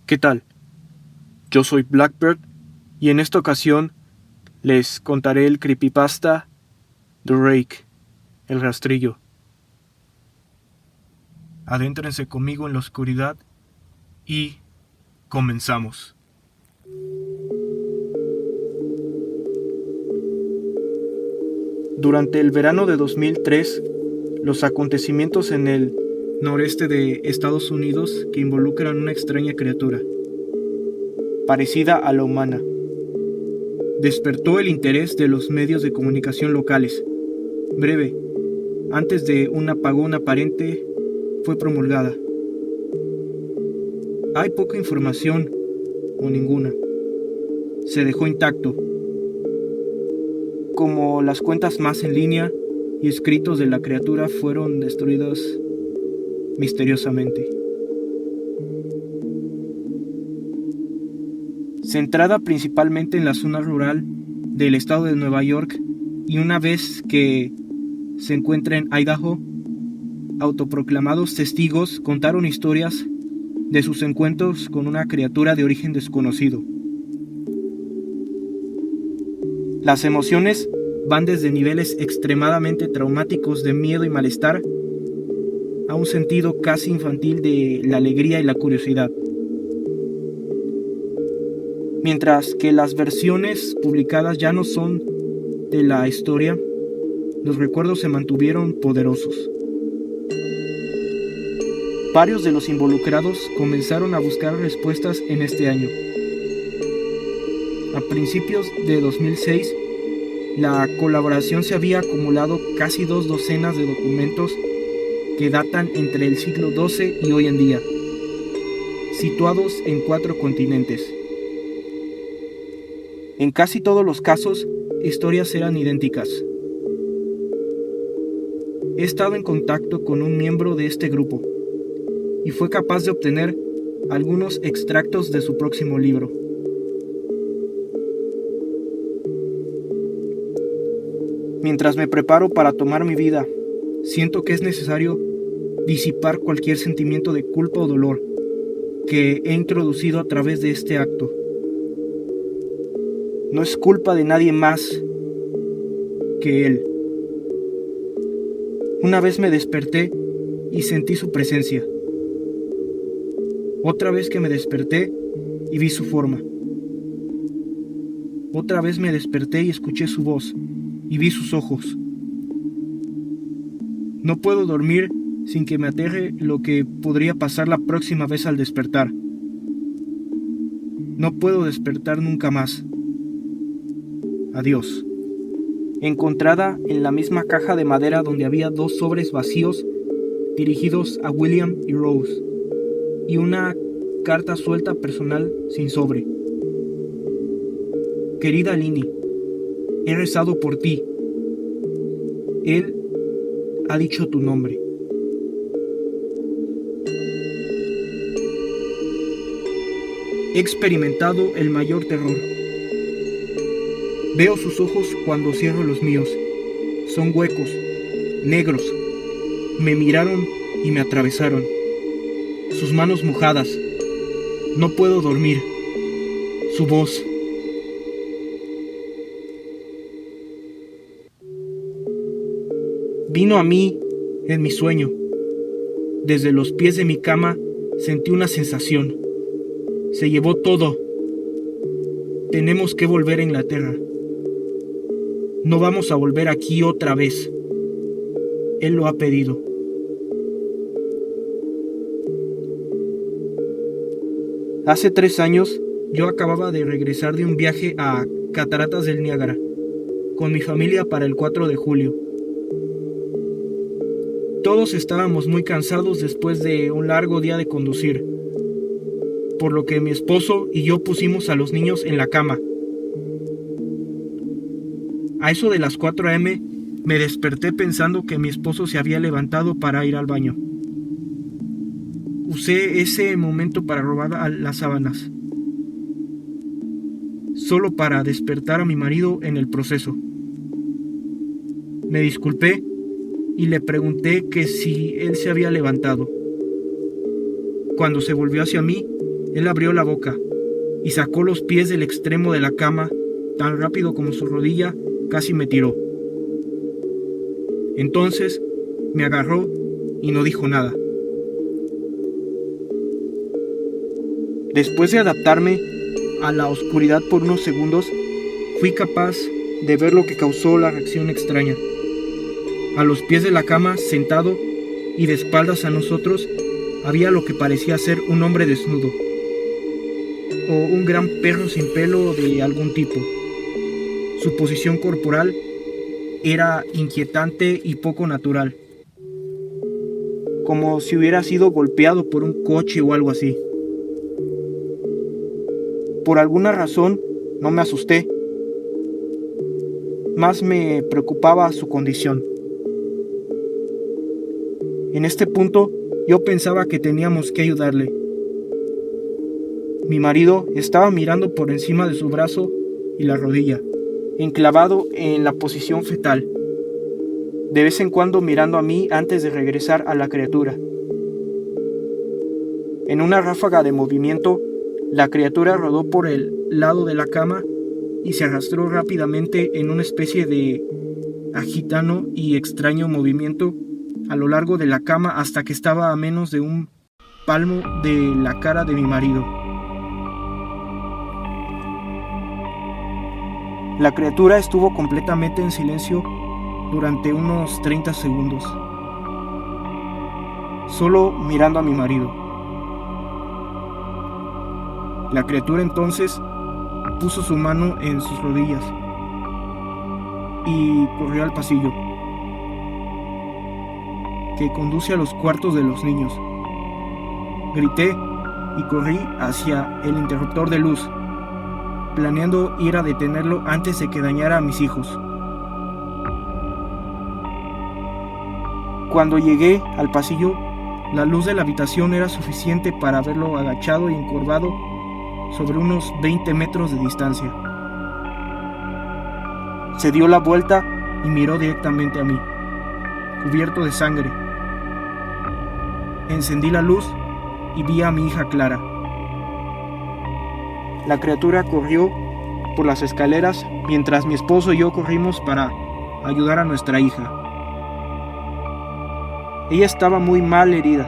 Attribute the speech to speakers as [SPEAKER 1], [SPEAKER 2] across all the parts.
[SPEAKER 1] ¿Qué tal? Yo soy Blackbird y en esta ocasión les contaré el creepypasta The Rake, el rastrillo. Adéntrense conmigo en la oscuridad y comenzamos. Durante el verano de 2003, los acontecimientos en el noreste de Estados Unidos que involucran una extraña criatura, parecida a la humana, despertó el interés de los medios de comunicación locales. Breve, antes de un apagón aparente, fue promulgada. Hay poca información, o ninguna. Se dejó intacto, como las cuentas más en línea y escritos de la criatura fueron destruidos misteriosamente. Centrada principalmente en la zona rural del estado de Nueva York, y una vez que se encuentra en Idaho, autoproclamados testigos contaron historias de sus encuentros con una criatura de origen desconocido. Las emociones van desde niveles extremadamente traumáticos de miedo y malestar a un sentido casi infantil de la alegría y la curiosidad. Mientras que las versiones publicadas ya no son de la historia, los recuerdos se mantuvieron poderosos. Varios de los involucrados comenzaron a buscar respuestas en este año. A principios de 2006, la colaboración se había acumulado casi 2 docenas de documentos que datan entre el siglo XII y hoy en día, situados en 4 continentes. En casi todos los casos, historias eran idénticas. He estado en contacto con un miembro de este grupo y fue capaz de obtener algunos extractos de su próximo libro. Mientras me preparo para tomar mi vida, siento que es necesario disipar cualquier sentimiento de culpa o dolor que he introducido a través de este acto. No es culpa de nadie más que él. Una vez me desperté y sentí su presencia. Otra vez que me desperté y vi su forma. Otra vez me desperté y escuché su voz y vi sus ojos. No puedo dormir sin que me aterre lo que podría pasar la próxima vez al despertar. No puedo despertar nunca más. Adiós. Encontrada en la misma caja de madera donde había 2 sobres vacíos dirigidos a William y Rose, y una carta suelta personal sin sobre. Querida Lini, he rezado por ti. Él ha dicho tu nombre. He experimentado el mayor terror. Veo sus ojos cuando cierro los míos. Son huecos, negros. Me miraron y me atravesaron. Sus manos mojadas. No puedo dormir. Su voz. Vino a mí en mi sueño. Desde los pies de mi cama sentí una sensación. Se llevó todo. Tenemos que volver a Inglaterra. No vamos a volver aquí otra vez. Él lo ha pedido. Hace 3 años, yo acababa de regresar de un viaje a Cataratas del Niágara con mi familia para el 4 de julio. Todos estábamos muy cansados después de un largo día de conducir, por lo que mi esposo y yo pusimos a los niños en la cama. A eso de las 4 a.m. me desperté pensando que mi esposo se había levantado para ir al baño. Usé ese momento para robar las sábanas, solo para despertar a mi marido en el proceso. Me disculpé y le pregunté que si él se había levantado. Cuando se volvió hacia mí, Él abrió la boca y sacó los pies del extremo de la cama tan rápido como su rodilla casi me tiró. Entonces me agarró y no dijo nada. Después de adaptarme a la oscuridad por unos segundos, fui capaz de ver lo que causó la reacción extraña. A los pies de la cama, sentado y de espaldas a nosotros, había lo que parecía ser un hombre desnudo, o un gran perro sin pelo de algún tipo. Su posición corporal era inquietante y poco natural, como si hubiera sido golpeado por un coche o algo así. Por alguna razón no me asusté, más me preocupaba su condición. En este punto yo pensaba que teníamos que ayudarle. Mi marido estaba mirando por encima de su brazo y la rodilla, enclavado en la posición fetal, de vez en cuando mirando a mí antes de regresar a la criatura. En una ráfaga de movimiento, la criatura rodó por el lado de la cama y se arrastró rápidamente en una especie de agitano y extraño movimiento a lo largo de la cama hasta que estaba a menos de un palmo de la cara de mi marido. La criatura estuvo completamente en silencio durante unos 30 segundos, solo mirando a mi marido. La criatura entonces puso su mano en sus rodillas y corrió al pasillo que conduce a los cuartos de los niños. Grité y corrí hacia el interruptor de luz, planeando ir a detenerlo antes de que dañara a mis hijos. Cuando llegué al pasillo, la luz de la habitación era suficiente para verlo agachado y encorvado sobre unos 20 metros de distancia. Se dio la vuelta y miró directamente a mí, cubierto de sangre. Encendí la luz y vi a mi hija Clara. La criatura corrió por las escaleras mientras mi esposo y yo corrimos para ayudar a nuestra hija. Ella estaba muy mal herida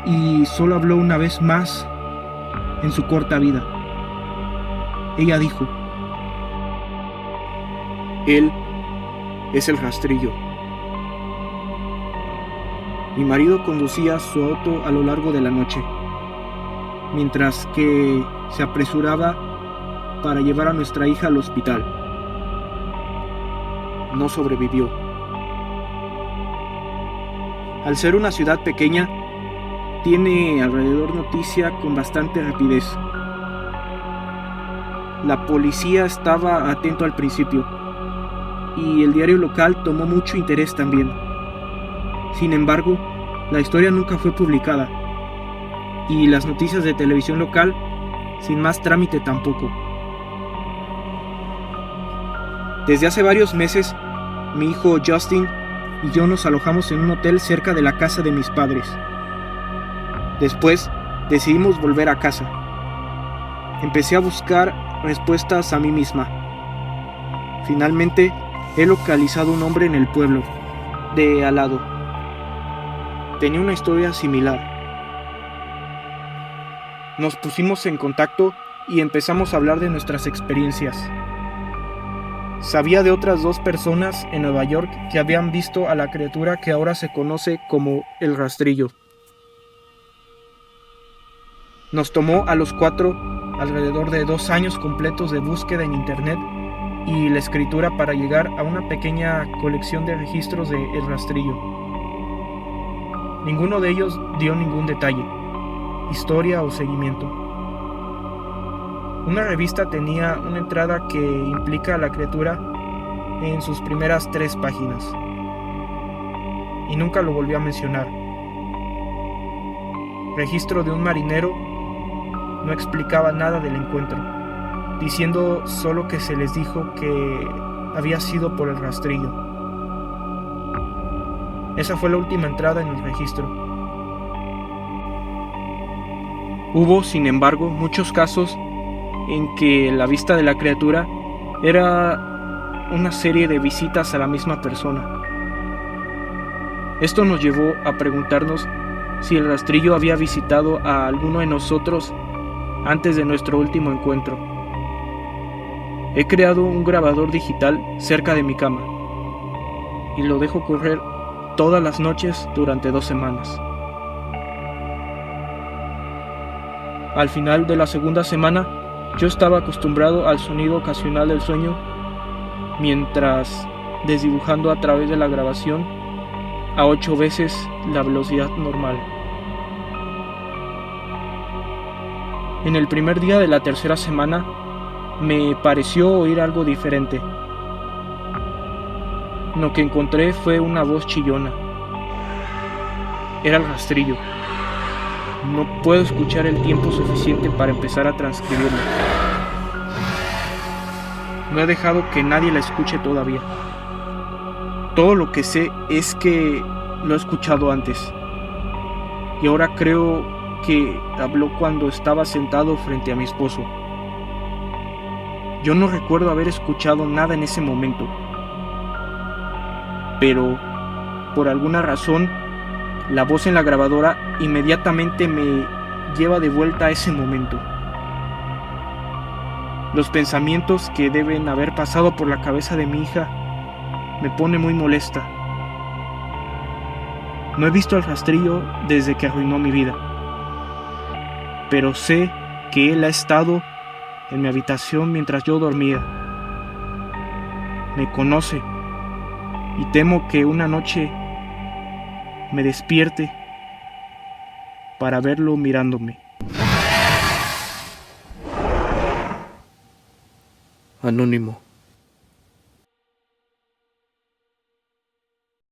[SPEAKER 1] y solo habló una vez más en su corta vida. Ella dijo: "Él es el rastrillo". Mi marido conducía su auto a lo largo de la noche, mientras que se apresuraba para llevar a nuestra hija al hospital. No sobrevivió. Al ser una ciudad pequeña, tiene alrededor noticia con bastante rapidez. La policía estaba atento al principio, y el diario local tomó mucho interés también. Sin embargo, la historia nunca fue publicada, y las noticias de televisión local, sin más trámite tampoco. Desde hace varios meses, mi hijo Justin y yo nos alojamos en un hotel cerca de la casa de mis padres. Después, decidimos volver a casa. Empecé a buscar respuestas a mí misma. Finalmente, he localizado un hombre en el pueblo, de al lado. Tenía una historia similar. Nos pusimos en contacto y empezamos a hablar de nuestras experiencias. Sabía de otras 2 personas en Nueva York que habían visto a la criatura que ahora se conoce como el rastrillo. Nos tomó a los 4 alrededor de 2 años completos de búsqueda en internet y la escritura para llegar a una pequeña colección de registros de El Rastrillo. Ninguno de ellos dio ningún detalle, historia o seguimiento. Una revista tenía una entrada que implica a la criatura en sus primeras 3 páginas, y nunca lo volvió a mencionar. Registro de un marinero no explicaba nada del encuentro, diciendo solo que se les dijo que había sido por el rastrillo. Esa fue la última entrada en el registro. Hubo, sin embargo, muchos casos en que la vista de la criatura era una serie de visitas a la misma persona. Esto nos llevó a preguntarnos si el rastrillo había visitado a alguno de nosotros antes de nuestro último encuentro. He creado un grabador digital cerca de mi cama y lo dejo correr todas las noches durante 2 semanas. Al final de la segunda semana, yo estaba acostumbrado al sonido ocasional del sueño, mientras desdibujando a través de la grabación a 8 veces la velocidad normal. En el primer día de la tercera semana, me pareció oír algo diferente. Lo que encontré fue una voz chillona. Era el rastrillo. No puedo escuchar el tiempo suficiente para empezar a transcribirlo. No he dejado que nadie la escuche todavía. Todo lo que sé es que lo he escuchado antes. Y ahora creo que habló cuando estaba sentado frente a mi esposo. Yo no recuerdo haber escuchado nada en ese momento. Pero, por alguna razón, la voz en la grabadora inmediatamente me lleva de vuelta a ese momento. Los pensamientos que deben haber pasado por la cabeza de mi hija me pone muy molesta. No he visto al rastrillo desde que arruinó mi vida, pero sé que él ha estado en mi habitación mientras yo dormía. Me conoce y temo que una noche me despierte para verlo mirándome. Anónimo.